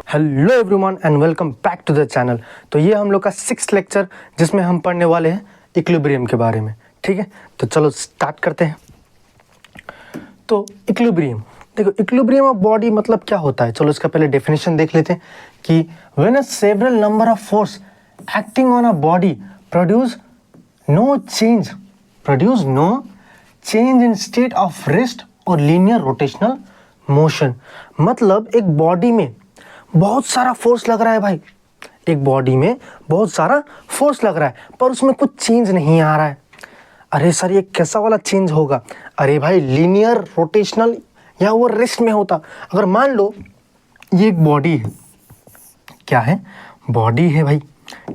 Hello everyone and welcome back to the channel. तो ये हम लोग का 6th लेक्चर जिसमें हम पढ़ने वाले हैं इक्विलिब्रियम के बारे में। ठीक है, तो चलो स्टार्ट करते हैं। तो इक्विलिब्रियम, देखो इक्विलिब्रियम ऑफ बॉडी मतलब क्या होता है। चलो इसका पहले डेफिनेशन देख लेते हैं कि when a several number of force acting on a body produce no change in state of rest और लीनियर रोटेशनल मोशन। मतलब एक बॉडी में बहुत सारा फोर्स लग रहा है भाई, एक बॉडी में बहुत सारा फोर्स लग रहा है पर उसमें कुछ चेंज नहीं आ रहा है। अरे सर ये कैसा वाला चेंज होगा? अरे भाई लीनियर रोटेशनल या वो रेस्ट में होता। अगर मान लो ये एक बॉडी है, क्या है? बॉडी है भाई,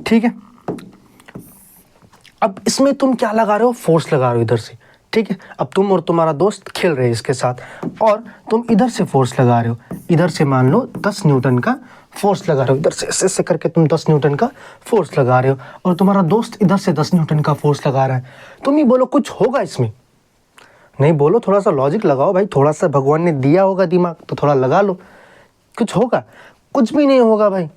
ठीक है। अब इसमें तुम क्या लगा रहे हो? फोर्स लगा रहे हो इधर से, ठीक है। अब तुम और तुम्हारा दोस्त खेल रहे हैं इसके साथ और तुम इधर से फोर्स लगा रहे हो, इधर से मान लो 10 न्यूटन का फोर्स लगा रहे हो, इधर से ऐसे करके तुम 10 न्यूटन का फोर्स लगा रहे हो और तुम्हारा दोस्त इधर से 10 न्यूटन का फोर्स लगा रहा है। तुम ही बोलो कुछ होगा इसमें? नहीं बोलो, थोड़ा सा लॉजिक लगाओ भाई, थोड़ा सा भगवान ने दिया होगा दिमाग तो थोड़ा लगा लो। कुछ होगा? कुछ भी नहीं होगा भाई,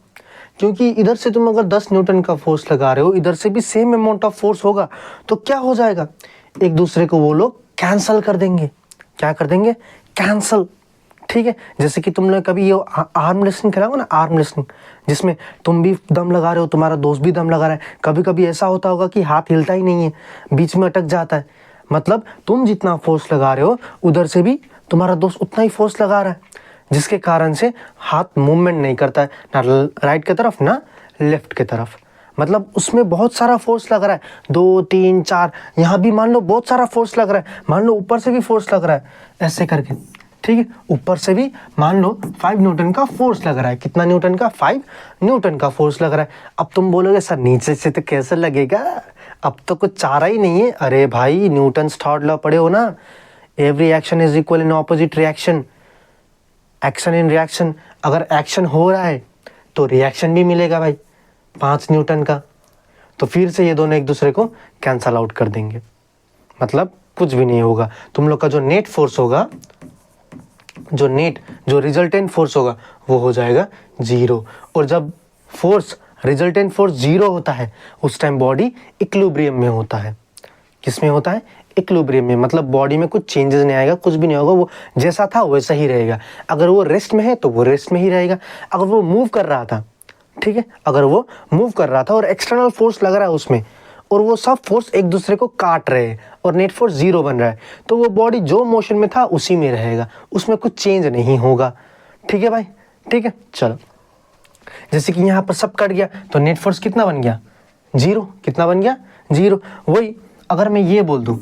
क्योंकि इधर से तुम अगर 10 न्यूटन का फोर्स लगा रहे हो, इधर से भी सेम अमाउंट ऑफ फोर्स होगा तो क्या हो जाएगा? एक दूसरे को वो लोग कैंसल कर देंगे। क्या कर देंगे? कैंसल, ठीक है। जैसे कि तुमने कभी ये आर्म रेसलिंग खेला होगा ना, आर्म रेसलिंग, जिसमें तुम भी दम लगा रहे हो, तुम्हारा दोस्त भी दम लगा रहा है। कभी कभी ऐसा होता होगा कि हाथ हिलता ही नहीं है, बीच में अटक जाता है। मतलब तुम जितना फोर्स लगा रहे हो उधर से भी तुम्हारा दोस्त उतना ही फोर्स लगा रहा है, जिसके कारण से हाथ मूवमेंट नहीं करता है, ना राइट की तरफ ना लेफ्ट की तरफ। मतलब उसमें बहुत सारा फोर्स लग रहा है, 2 3 4, यहाँ भी मान लो बहुत सारा फोर्स लग रहा है, मान लो ऊपर से भी फोर्स लग रहा है ऐसे करके, ठीक है। ऊपर से भी मान लो 5 न्यूटन का फोर्स लग रहा है। कितना न्यूटन का? 5 न्यूटन का फोर्स लग रहा है। अब तुम बोलोगे सर नीचे से तो कैसे लगेगा, अब तो कुछ चारा ही नहीं है। अरे भाई न्यूटन्स थर्ड लॉ पढ़े हो ना, every action is equal in opposite reaction, action in reaction. अगर एक्शन हो रहा है तो रिएक्शन भी मिलेगा भाई 5 न्यूटन का, तो फिर से ये दोनों एक दूसरे को कैंसल आउट कर देंगे। मतलब कुछ भी नहीं होगा। तुम लोग का जो नेट फोर्स होगा, जो रिजल्टेंट फोर्स होगा वो हो जाएगा 0। और जब रिजल्टेंट फोर्स 0 होता है उस टाइम बॉडी इक्विलिब्रियम में होता है। किस में होता है? इक्विलिब्रियम में। मतलब बॉडी में कुछ चेंजेस नहीं आएगा, कुछ भी नहीं होगा, वो जैसा था वैसा ही रहेगा। अगर वो रेस्ट में है तो वो रेस्ट में ही रहेगा। अगर वो मूव कर रहा था, ठीक है, अगर वो मूव कर रहा था और एक्सटर्नल फोर्स लग रहा है उसमें और वो सब फोर्स एक दूसरे को काट रहे हैं और नेट फोर्स 0 बन रहा है, तो वो बॉडी जो मोशन में था उसी में रहेगा, उसमें कुछ चेंज नहीं होगा। ठीक है भाई, ठीक है। चलो, जैसे कि यहाँ पर सब कट गया तो नेट फोर्स कितना बन गया? 0। कितना बन गया? 0। वही अगर मैं ये बोल दूं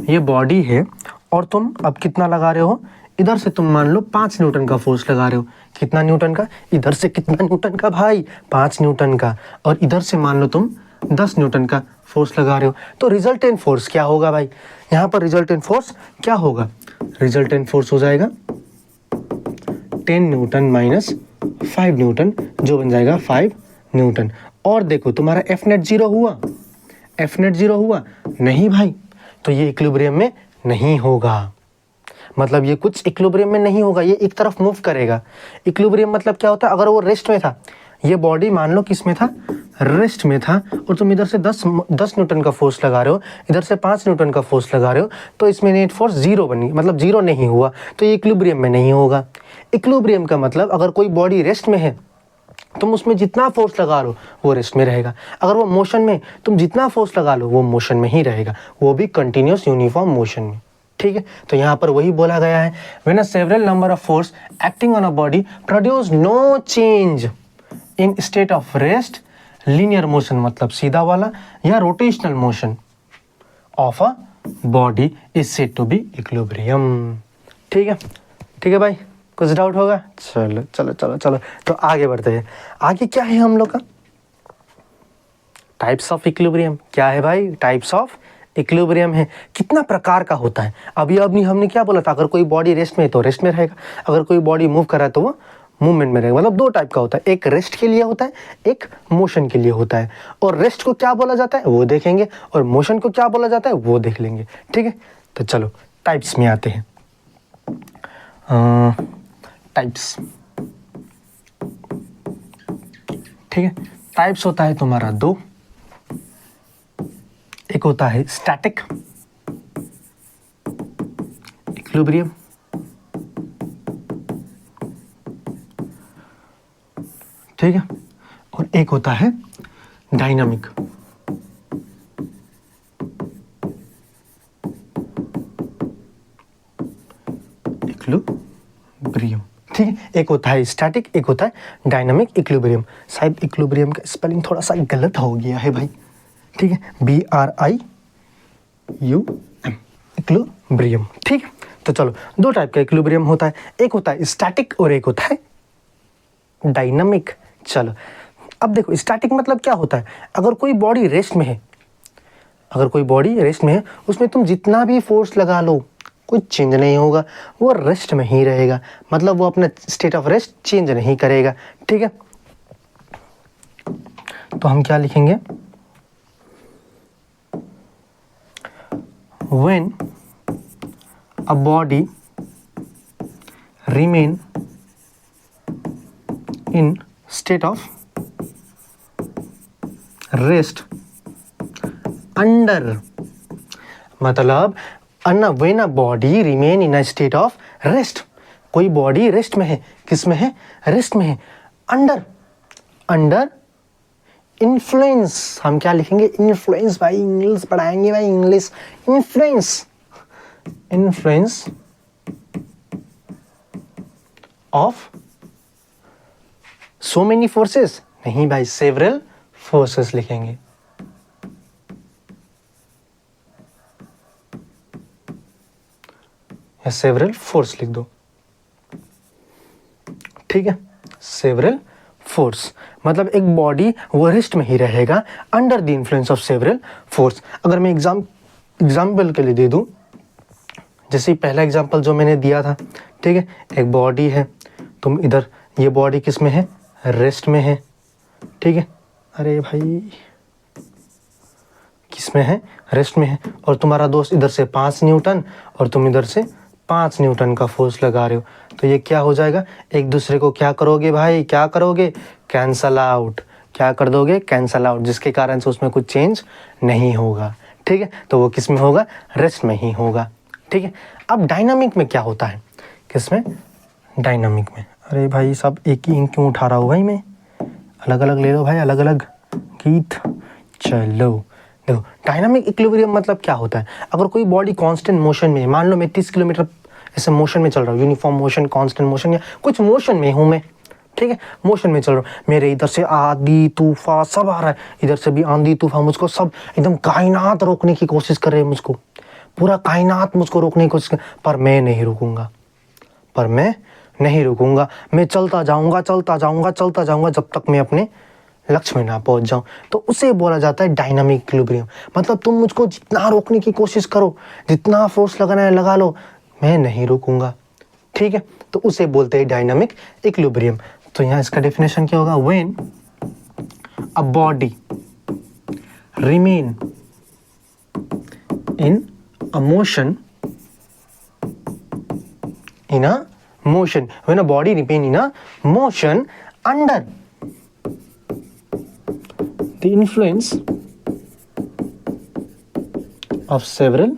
ये बॉडी है और तुम अब कितना लगा रहे हो, इधर से तुम मान लो 5 न्यूटन का फोर्स लगा रहे हो। कितना न्यूटन का? इधर से कितना न्यूटन का भाई? 5 न्यूटन का। और इधर से मान लो तुम 10 न्यूटन का फोर्स लगा रहे हो, तो रिजल्टेंट फोर्स क्या होगा भाई? यहाँ पर रिजल्टेंट फोर्स क्या होगा? रिजल्टेंट फोर्स हो जाएगा 10 न्यूटन माइनस 5 न्यूटन, जो बन जाएगा 5 न्यूटन। और देखो तुम्हारा एफ नेट 0 हुआ, एफ नेट 0 हुआ नहीं भाई, तो ये इक्विलिब्रियम में नहीं होगा। मतलब ये कुछ इक्विलिब्रियम में नहीं होगा, ये एक तरफ मूव करेगा। इक्विलिब्रियम मतलब क्या होता है? अगर वो रेस्ट में था, ये बॉडी मान लो किस में था? रेस्ट में था, और तुम इधर से 10 न्यूटन का फोर्स लगा रहे हो, इधर से 5 न्यूटन का फोर्स लगा रहे हो, तो इसमें नेट फोर्स 0 बनी, मतलब 0 नहीं हुआ, तो ये इक्विलिब्रियम में नहीं होगा। इक्विलिब्रियम का मतलब अगर कोई बॉडी रेस्ट में है तुम उसमें जितना फोर्स लगा लो वो रेस्ट में रहेगा, अगर वो मोशन में तुम जितना फोर्स लगा लो वो मोशन में ही रहेगा, वो भी कंटिन्यूस यूनिफॉर्म मोशन में। ठीक है, तो यहाँ पर वही बोला गया है, when a several number of force acting on a body produce no change in state of rest, linear motion मतलब सीधा वाला, या rotational motion of a body is said to be equilibrium. ठीक है, ठीक है भाई, कुछ डाउट होगा? चलो चलो चलो चलो, तो आगे बढ़ते हैं। आगे क्या है हम लोग का? Types of equilibrium. क्या है भाई? टाइप्स ऑफ इक्विलिब्रियम है। कितना प्रकार का होता है? अभी हमने क्या बोला था? अगर कोई बॉडी रेस्ट में है तो रेस्ट में रहेगा, अगर कोई बॉडी मूव कर रहा है तो वो मूवमेंट में रहेगा। मतलब 2 टाइप का होता है, एक रेस्ट के लिए होता है, एक मोशन के लिए होता है। और रेस्ट को क्या बोला जाता है वो देखेंगे, और मोशन को क्या बोला जाता है वो देख लेंगे। ठीक है, तो चलो टाइप्स में आते हैं। टाइप्स ठीक है। टाइप्स होता है तुम्हारा दो, एक होता है स्टैटिक इक्विलिब्रियम, ठीक है, और एक होता है डायनामिक इक्विलिब्रियम, ठीक है। एक होता है स्टैटिक, एक होता है डायनामिक इक्विलिब्रियम। साहब इक्विलिब्रियम का स्पेलिंग थोड़ा सा गलत हो गया है भाई, ठीक है, BRIUM इक्विलिब्रियम, ठीक है। तो चलो, दो टाइप का इक्विलिब्रियम होता है, एक होता है स्टैटिक और एक होता है डायनामिक। चलो अब देखो, स्टैटिक मतलब क्या होता है, अगर कोई बॉडी रेस्ट में है, अगर कोई बॉडी रेस्ट में है, उसमें तुम जितना भी फोर्स लगा लो कोई चेंज नहीं होगा, वो रेस्ट में ही रहेगा, मतलब वो अपना स्टेट ऑफ रेस्ट चेंज नहीं करेगा, ठीक है। तो हम क्या लिखेंगे, when a body remain in state of rest under, मतलब when a body remain in a state of rest, कोई बॉडी रेस्ट में है, किस में है, रेस्ट में है, अंडर इन्फ्लुएंस, हम क्या लिखेंगे, इन्फ्लुएंस, भाई इंग्लिश पढ़ाएंगे भाई, English, influence of so many forces, नहीं भाई सेवरल फोर्सेस लिखेंगे, या सेवरल फोर्स लिख दो, ठीक है। सेवरल फोर्स मतलब एक बॉडी वो रेस्ट में ही रहेगा under the influence of several force. अगर मैं एग्जाम्पल के लिए दे दूं, जैसे पहला एग्जाम्पल जो मैंने दिया था, ठीक है, एक बॉडी है, तुम इधर, ये बॉडी किस में है, रेस्ट में है, ठीक है, अरे भाई किस में है, रेस्ट में है, और तुम्हारा दोस्त इधर से 5 न्यूटन और तुम इधर से 5 न्यूटन का फोर्स लगा रहे हो, तो ये क्या हो जाएगा, एक दूसरे को क्या करोगे भाई, क्या करोगे, कैंसल आउट, क्या कर दोगे, कैंसल आउट, जिसके कारण से उसमें कुछ चेंज नहीं होगा, ठीक है। तो वो किस में होगा, रेस्ट में ही होगा, ठीक है। अब डायनामिक में क्या होता है, किस में, डायनामिक में, अरे भाई सब एक ही इंक क्यों उठा रहा हूँ भाई मैं, अलग अलग ले लो भाई, अलग अलग गीत। चलो देखो, डायनामिक इक्विलिब्रियम मतलब क्या होता है, अगर कोई बॉडी कांस्टेंट मोशन में है, मान लो मैं 30 किलोमीटर ऐसे मोशन में चल रहा हूँ, यूनिफॉर्म मोशन, कांस्टेंट मोशन, या कुछ मोशन में हूँ मैं, ठीक है, मोशन में चल रहा हूँ, मेरे इधर से आंधी तूफान सब आ रहा है, इधर से भी आंधी तूफान, मुझको सब एकदम कायनात रोकने की कोशिश कर रहे हैं, मुझको पूरा कायनात मुझको रोकने की कोशिश कर, पर मैं नहीं रुकूंगा, पर मैं नहीं रुकूंगा, मैं चलता जाऊंगा चलता जाऊंगा चलता जाऊंगा जब तक मैं अपने लक्ष्य में ना पहुंच जाऊं, तो उसे बोला जाता है डायनामिक इक्विलिब्रियम। मतलब तुम मुझको जितना रोकने की कोशिश करो, जितना फोर्स लगाना है लगा लो, मैं नहीं रुकूंगा, ठीक है, तो उसे बोलते हैं डायनामिक इक्विलिब्रियम। तो यहाँ इसका डेफिनेशन क्या होगा, when a body remain in a motion, in a motion, when a body remain in a motion under the influence of several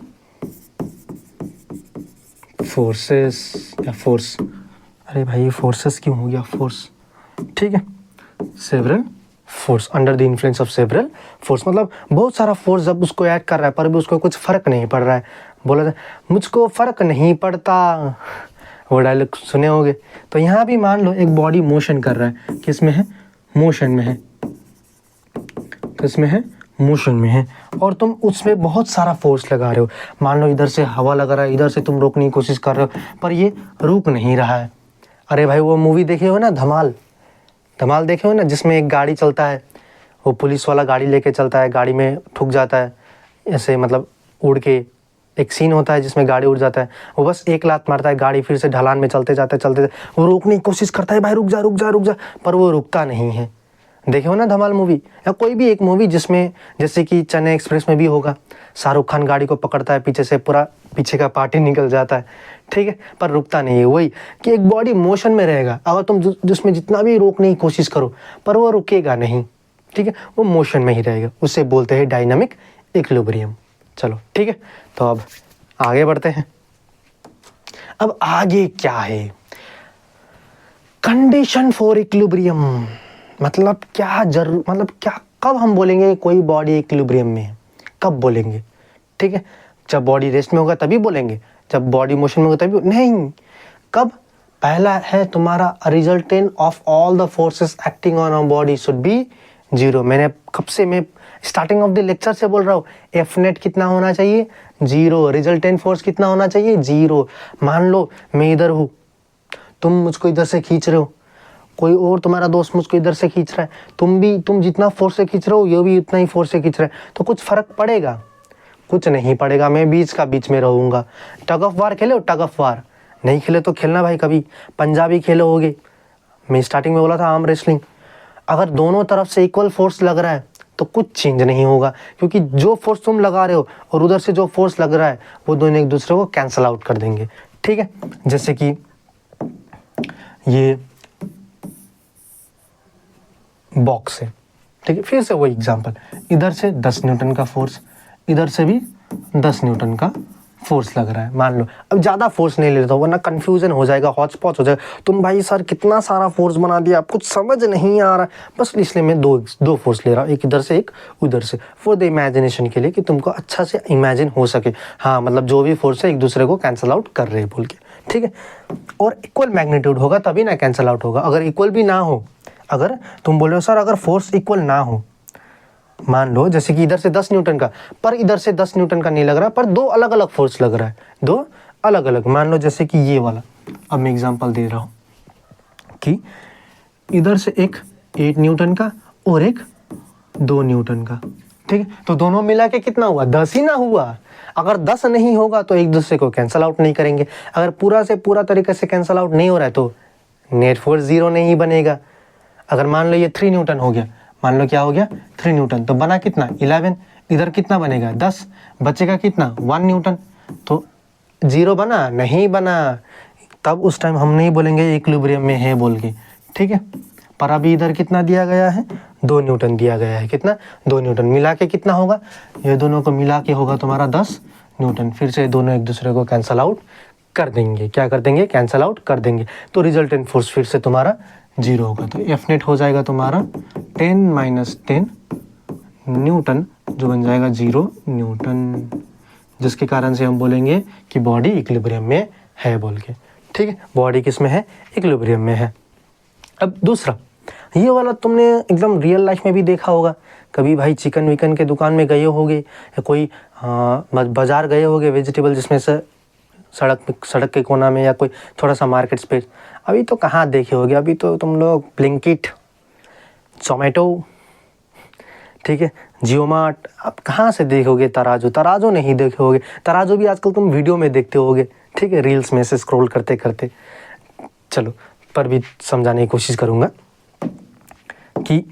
forces, या फोर्स, अरे भाई फोर्सेस क्यों हो गया, फोर्स, ठीक है, several force, under the influence of several force, मतलब बहुत सारा फोर्स जब उसको ऐड कर रहा है पर भी उसको कुछ फर्क नहीं पड़ रहा है, बोला जाए मुझको फर्क नहीं पड़ता, वो डायलॉग सुने होंगे। तो यहाँ भी मान लो एक बॉडी मोशन कर रहा है, किस में है, मोशन में है, किस में है, मोशन में है, और तुम उसमें बहुत सारा फोर्स लगा रहे हो, मान लो इधर से हवा लगा रहा है, इधर से तुम रोकने की कोशिश कर रहे हो, पर ये रुक नहीं रहा है। अरे भाई वो मूवी देखे हो ना, धमाल, धमाल देखे हो ना, जिसमें एक गाड़ी चलता है, वो पुलिस वाला गाड़ी लेके चलता है, गाड़ी में ठुक जाता है ऐसे, मतलब उड़ के, एक सीन होता है जिसमें गाड़ी उड़ जाता है, वो बस एक लात मारता है, गाड़ी फिर से ढलान में चलते जाते वो रोकने की कोशिश करता है, भाई रुक जा रुक जा रुक जा, पर वो रुकता नहीं है, देखे हो ना धमाल मूवी, या कोई भी एक मूवी जिसमें जैसे कि चेन्नई एक्सप्रेस में भी होगा, शाहरुख खान गाड़ी को पकड़ता है पीछे से, पूरा पीछे का पार्ट ही निकल जाता है, ठीक है, पर रुकता नहीं है। वही कि एक बॉडी मोशन में रहेगा, अगर तुम जिसमें जितना भी रोकने की कोशिश करो पर वो रुकेगा नहीं, ठीक है, वो मोशन में ही रहेगा, उसे बोलते हैं डायनामिक इक्विलिब्रियम। चलो ठीक है, तो अब आगे बढ़ते हैं। अब आगे क्या है, कंडीशन फॉर इक्विलिब्रियम, मतलब क्या मतलब क्या, कब हम बोलेंगे कोई बॉडी इक्विलिब्रियम में है, कब बोलेंगे, ठीक है, जब बॉडी रेस्ट में होगा तभी बोलेंगे, जब बॉडी मोशन में होगा तभी नहीं, कब, पहला है तुम्हारा resultant of all the forces acting on a body should be 0। मैंने कब से, मैं स्टार्टिंग ऑफ द लेक्चर से बोल रहा हूँ, एफ नेट कितना होना चाहिए 0, रिजल्टेंट फोर्स कितना होना चाहिए 0। मान लो मैं इधर हूँ, तुम मुझको इधर से खींच रहे हो, कोई और तुम्हारा दोस्त मुझको इधर से खींच रहा है, तुम जितना फोर्स से खींच रहे हो ये भी उतना ही फोर्स से खींच रहा है, तो कुछ फर्क पड़ेगा, कुछ नहीं पड़ेगा, मैं बीच में रहूँगा। टग ऑफ वार खेले हो, टग ऑफ वार नहीं खेले तो खेलना भाई, कभी पंजाबी खेले होगे, मैं स्टार्टिंग में बोला था आर्म रेसलिंग, अगर दोनों तरफ से इक्वल फोर्स लग रहा है तो कुछ चेंज नहीं होगा, क्योंकि जो फोर्स तुम लगा रहे हो और उधर से जो फोर्स लग रहा है वो दोनों एक दूसरे को कैंसल आउट कर देंगे, ठीक है। जैसे कि ये बॉक्स है, ठीक है, फिर से वही एग्जांपल, इधर से 10 न्यूटन का फोर्स, इधर से भी 10 न्यूटन का फोर्स लग रहा है, मान लो। अब ज़्यादा फोर्स नहीं लेता वरना कंफ्यूजन हो जाएगा, हॉच पॉच हो जाएगा, तुम भाई सर कितना सारा फोर्स बना दिया, आप कुछ समझ नहीं आ रहा, बस इसलिए मैं दो फोर्स ले रहा हूँ, एक इधर से एक उधर से, फॉर द इमेजिनेशन के लिए, कि तुमको अच्छा से इमेजिन हो सके, हाँ मतलब जो भी फोर्स है एक दूसरे को कैंसिल आउट कर रहे हैं बोल के, ठीक है। और इक्वल मैग्नीट्यूड होगा तभी ना कैंसिल आउट होगा, अगर इक्वल भी ना हो, अगर तुम बोल रहे हो सर अगर फोर्स इक्वल ना हो, मान लो जैसे कि इधर से 10 न्यूटन का, पर इधर से 10 न्यूटन का नहीं लग रहा, पर दो अलग अलग फोर्स लग रहा है, दो अलग अलग, मान लो जैसे कि ये वाला, अब मैं एग्जांपल दे रहा हूँ कि इधर से एक 8 न्यूटन का और एक 2 न्यूटन का, ठीक है, तो दोनों मिला के कितना हुआ, 10 ही ना हुआ। अगर 10 नहीं होगा तो एक दूसरे को कैंसल आउट नहीं करेंगे, अगर पूरा से पूरा तरीके से कैंसल आउट नहीं हो रहा है तो नेट फोर्स 0 नहीं बनेगा। अगर मान लो ये 3 न्यूटन हो गया, मान लो क्या हो गया 3 न्यूटन, तो बना कितना 11, इधर कितना बनेगा 10, बचेगा कितना 1 न्यूटन, तो 0 बना नहीं बना, तब उस टाइम हम नहीं बोलेंगे इक्विलिब्रियम में है बोल के, ठीक है। पर अभी इधर कितना दिया गया है 2 न्यूटन दिया गया है, कितना 2 न्यूटन, मिला के कितना होगा, ये दोनों को मिला के होगा तुम्हारा 10 न्यूटन, फिर से दोनों एक दूसरे को कैंसल आउट कर देंगे, क्या कर देंगे कैंसल आउट कर देंगे, तो रिजल्टेंट फोर्स फिर से तुम्हारा 0 होगा, तो एफ नेट हो जाएगा तुम्हारा 10 - 10 न्यूटन, जो बन जाएगा 0 न्यूटन, जिसके कारण से हम बोलेंगे कि बॉडी इक्विलिब्रियम में है बोल के, ठीक है, बॉडी किस में है इक्विलिब्रियम में है। अब दूसरा, ये वाला तुमने एकदम रियल लाइफ में भी देखा होगा, कभी भाई चिकन विकन के दुकान में गए होगे, या कोई बाजार गए होगे वेजिटेबल, जिसमें से सड़क के कोना में या कोई थोड़ा सा मार्केट स्पेस, अभी तो कहाँ देखे होगे, अभी तो तुम लोग ब्लिंकिट, जोमेटो, ठीक है, जियो मार्ट, अब कहाँ से देखोगे तराजू नहीं देखे होगे, तराजू भी आजकल तुम वीडियो में देखते होगे, ठीक है, रील्स में से स्क्रॉल करते करते, चलो पर भी समझाने की कोशिश करूँगा कि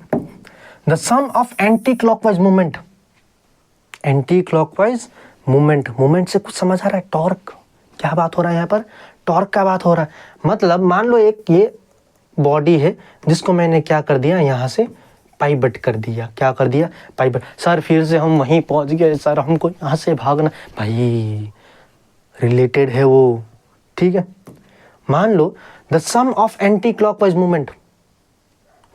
the sum of anti clockwise movement से कुछ समझ आ रहा है, टॉर्क, क्या बात हो रहा है यहाँ पर, टॉर्क का बात हो रहा है, मतलब मान लो एक ये बॉडी है जिसको मैंने क्या कर दिया, यहाँ से पाइवट कर दिया, क्या कर दिया पाइवट, सर फिर से हम वहीं पहुँच गए सर, हमको यहाँ से भागना, भाई रिलेटेड है वो, ठीक है। मान लो the sum of anti clockwise movement,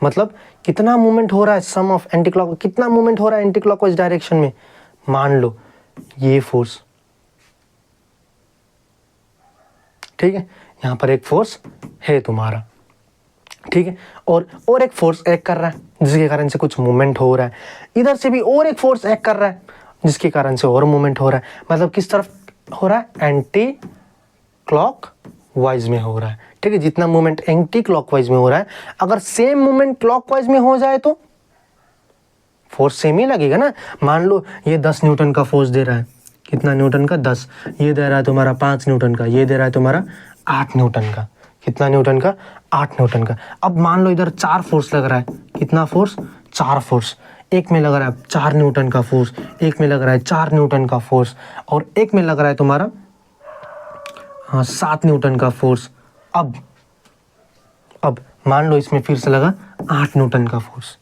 मतलब कितना मूवमेंट हो रहा है, सम ऑफ एंटी क्लॉक, कितना मूवमेंट हो रहा है एंटी क्लॉकवाइज डायरेक्शन में, मान लो ये फोर्स, ठीक है, यहाँ पर एक फोर्स है तुम्हारा, ठीक है, और एक फोर्स एक्ट कर रहा है जिसके कारण से कुछ मूवमेंट हो रहा है, इधर से भी और एक फोर्स एक्ट कर रहा है जिसके कारण से और मूवमेंट हो रहा है, मतलब किस तरफ हो रहा है, एंटी क्लॉक वाइज में हो रहा है, ठीक है, जितना मूवमेंट एंटी क्लॉकवाइज में हो रहा है, अगर सेम मूवमेंट क्लॉकवाइज में हो जाए तो फोर्स सेम ही लगेगा ना। मान लो ये 10 न्यूटन का फोर्स दे रहा है, कितना न्यूटन का 10, ये दे रहा है तुम्हारा 5 न्यूटन का, ये दे रहा है तुम्हारा 8 न्यूटन का, कितना न्यूटन का, 8 न्यूटन का। अब मान लो इधर 4 फोर्स लग रहा है, कितना फोर्स, 4 फोर्स। एक में लग रहा है 4 न्यूटन का फोर्स, एक में लग रहा है 4 न्यूटन का फोर्स, और एक में लग रहा है तुम्हारा 7 न्यूटन का फोर्स। अब मान लो इसमें फिर से लगा 8 न्यूटन का फोर्स।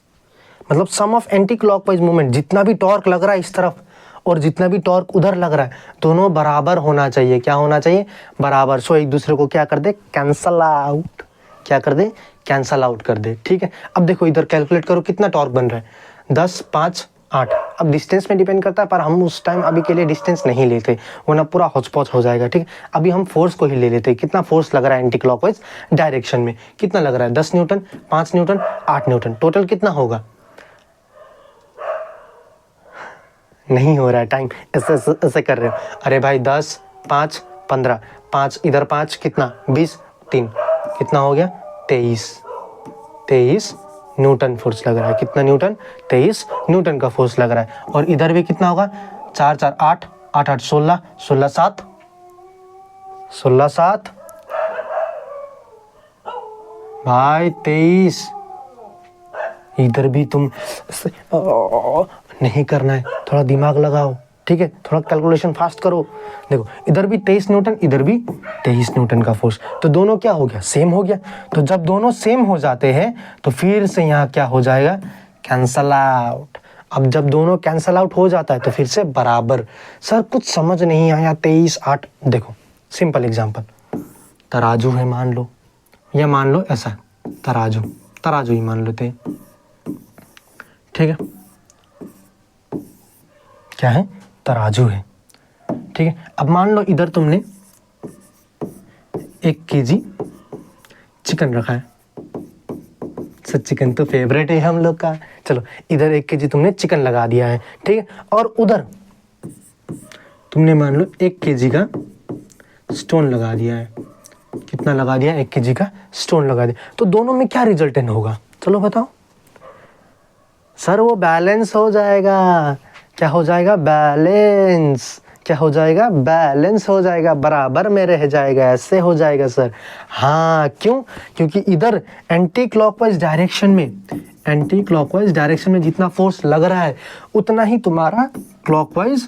मतलब सम ऑफ एंटी क्लॉकवाइज मूवमेंट, जितना भी टॉर्क लग रहा है इस तरफ और जितना भी टॉर्क उधर लग रहा है, दोनों बराबर होना चाहिए। क्या होना चाहिए, बराबर। सो एक दूसरे को क्या कर दे, कैंसल आउट। क्या कर दे, कैंसल आउट कर दे। ठीक है, अब देखो इधर कैलकुलेट करो कितना टॉर्क बन रहा है, 10, 5, 8। अब डिस्टेंस में डिपेंड करता है, पर हम उस टाइम अभी के लिए डिस्टेंस नहीं लेते, वरना पूरा हौच-पौच हो जाएगा। ठीक है, अभी हम फोर्स को ही ले लेते हैं। कितना फोर्स लग रहा है एंटी क्लॉकवाइज डायरेक्शन में, कितना लग रहा है, 10 न्यूटन, 5 न्यूटन, 8 न्यूटन। टोटल कितना होगा, नहीं हो रहा है, टाइम ऐसे कर रहे हो। अरे भाई 10, 5, 15, 5 इधर 5 कितना, 20, 3 कितना हो गया, 23 न्यूटन फोर्स लग रहा है। कितना न्यूटन, 23 न्यूटन का फोर्स लग रहा है। और इधर भी कितना होगा, 4, 4, 8, 8, 8, 16, 16, 7, 16, 7 भाई 23। इधर भी तुम नहीं करना है, थोड़ा दिमाग लगाओ। ठीक है, थोड़ा कैलकुलेशन फास्ट करो। देखो इधर भी 23 न्यूटन, इधर भी 23 न्यूटन का फोर्स, तो दोनों क्या हो गया, सेम हो गया। तो जब दोनों सेम हो जाते हैं तो फिर से यहाँ क्या हो जाएगा, कैंसल आउट। अब जब दोनों कैंसल आउट हो जाता है तो फिर से बराबर। सर कुछ समझ नहीं आया, 23, 8। देखो सिंपल एग्जांपल, तराजू है मान लो, या मान लो ऐसा तराजू ही मान लेते हैं। ठीक है, क्या है, तराजू है। ठीक है, अब मान लो इधर तुमने 1 kg चिकन रखा है। सर चिकन तो फेवरेट है हम लोग का। चलो इधर 1 kg तुमने चिकन लगा दिया है। ठीक है, और उधर तुमने मान लो 1 kg का स्टोन लगा दिया है। कितना लगा दिया, 1 kg का स्टोन लगा दिया। तो दोनों में क्या रिजल्टेंट होगा, चलो बताओ। सर वो बैलेंस हो जाएगा। क्या हो जाएगा, बैलेंस। क्या हो जाएगा, बैलेंस हो जाएगा, बराबर में रह जाएगा, ऐसे हो जाएगा सर। हाँ क्यों, क्योंकि इधर एंटी क्लॉकवाइज डायरेक्शन में जितना फोर्स लग रहा है उतना ही तुम्हारा क्लॉकवाइज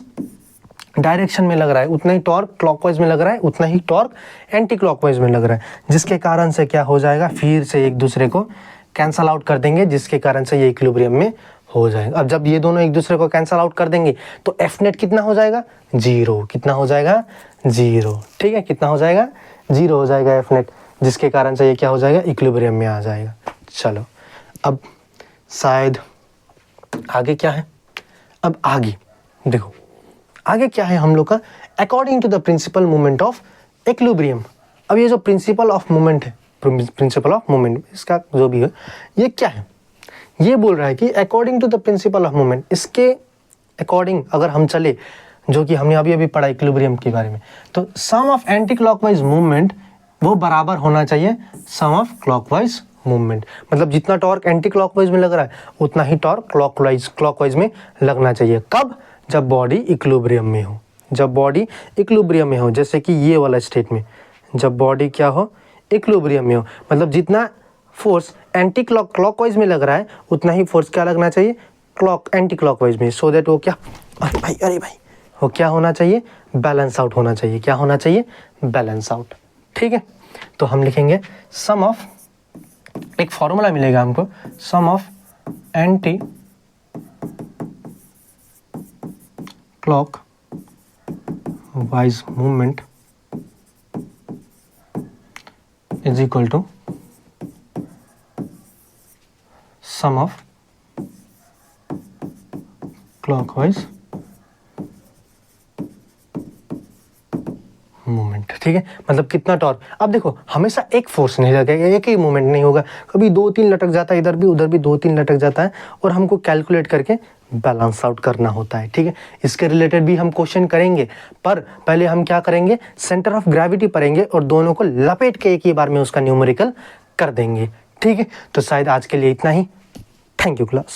डायरेक्शन में लग रहा है, उतना ही टॉर्क क्लॉकवाइज में लग रहा है, उतना ही टॉर्क एंटी क्लॉकवाइज में लग रहा है, जिसके कारण से क्या हो जाएगा, फिर से एक दूसरे को कैंसल आउट कर देंगे, जिसके कारण से ये इक्विलिब्रियम में हो जाएगा। अब जब ये दोनों एक दूसरे को कैंसल आउट कर देंगे तो एफ नेट कितना हो जाएगा, 0। कितना हो जाएगा, 0। ठीक है, कितना हो जाएगा, 0 हो जाएगा एफ नेट, जिसके कारण से ये क्या हो जाएगा, इक्विलिब्रियम में आ जाएगा। चलो अब शायद आगे क्या है, अब आगे देखो आगे क्या है हम लोग का, according to the principle movement of equilibrium. अब ये जो प्रिंसिपल ऑफ मूवमेंट है, प्रिंसिपल ऑफ मूवमेंट, इसका जो भी है ये क्या है, ये बोल रहा है कि according to the principle of movement, इसके अकॉर्डिंग अगर हम चले, जो कि हमने अभी पढ़ा इक्विलिब्रियम के बारे में, तो सम ऑफ एंटी क्लॉकवाइज मूवमेंट वो बराबर होना चाहिए सम ऑफ क्लॉकवाइज मूवमेंट। मतलब जितना टॉर्क एंटी क्लॉकवाइज में लग रहा है उतना ही टॉर्क क्लॉकवाइज में लगना चाहिए। कब, जब बॉडी इक्विलिब्रियम में हो। जब बॉडी इक्विलिब्रियम में हो, जैसे कि ये वाला स्टेट में, जब बॉडी क्या हो, इक्विलिब्रियम में हो, मतलब जितना फोर्स एंटी क्लॉकवाइज में लग रहा है उतना ही फोर्स क्या लगना चाहिए, एंटी क्लॉकवाइज में, सो दैट वो क्या, अरे भाई वो क्या होना चाहिए, बैलेंस आउट होना चाहिए। क्या होना चाहिए, बैलेंस आउट। ठीक है, तो हम लिखेंगे सम ऑफ, एक फॉर्मूला मिलेगा हमको, sum of anti clockwise movement is equal to sum of clockwise movement. ठीक है, मतलब कितना टॉर्क। अब देखो हमेशा एक फोर्स नहीं लगेगा, एक ही मूवमेंट नहीं होगा, कभी 2-3 लटक जाता है, इधर भी उधर भी 2-3 लटक जाता है, और हमको कैलकुलेट करके बैलेंस आउट करना होता है। ठीक है, इसके रिलेटेड भी हम क्वेश्चन करेंगे, पर पहले हम क्या करेंगे, सेंटर ऑफ ग्रेविटी पढ़ेंगे और दोनों को लपेट के एक ही बार में उसका न्यूमेरिकल कर देंगे। ठीक है, तो शायद आज के लिए इतना ही। Thank you class.